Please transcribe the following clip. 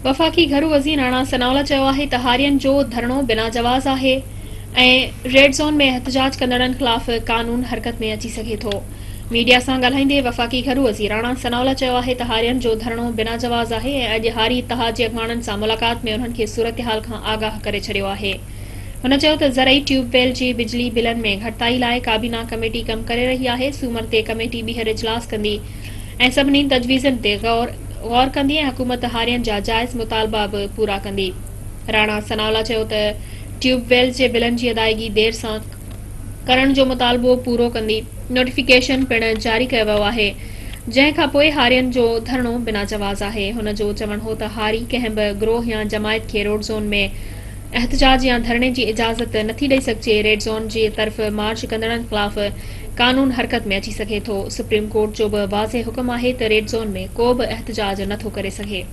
वफ़ाक़ी घरू वज़ीर राणा सनाउल्ला चयो आहे त हारियुनि जो धरणो बिना जवाज़ आहे ऐं रेड ज़ोन में एहतजाज कंदड़नि ख़िलाफ़ क़ानून हरकत में अची सघे थो। मीडिया सां ॻाल्हाईंदे वफ़ाक़ी घरू वज़ीर राणा सनाउल्ला चयो आहे त हारियुनि जो धरणो बिना जवाज़ आहे ऐं अॼु हारी इत्तिहाद जे अॻवाननि सां मुलाक़ात में उन्हनि खे सूरतहाल खां आगाह करे छॾियो आहे। हुन चयो त ज़रई ट्यूबवेल जे बिजली बिलनि में घटिताई लाइ काबीना कमेटी कमु करे रही आहे। सूमर ते कमेटी ॿीहर इजलास कंदी ऐं सभिनी तजवीज़नि ते गौर कंदी ऐं हुकूमत हारियुनि जा जाइज़ मुतालबा बि पूरा कंदी। राणा सनाउल्ला चयो त ट्यूबवेल जे बिलनि जी अदायगी देर सां करण जो मुतालबो पूरो कंदी। नोटिफिकेशन पिणु जारी कयो वियो आहे, जंहिं खां पोइ हारियुनि जो धरणो बिना जवाज़ आहे। हुन जो चवणु हो त हारी कंहिं बि गिरोह या जमायत खे रेड ज़ोन में एहतजाज या धरणे जी इजाज़त नथी ॾेई सघिजे। रेड ज़ोन जी तरफ़ मार्च कंदड़नि ख़िलाफ़ क़ानून हरकत में अची सघे थो। सुप्रीम कोर्ट जो बि वाज़े हुकुम आहे त रेड ज़ोन में को बि एहतजाज नथो करे सघे।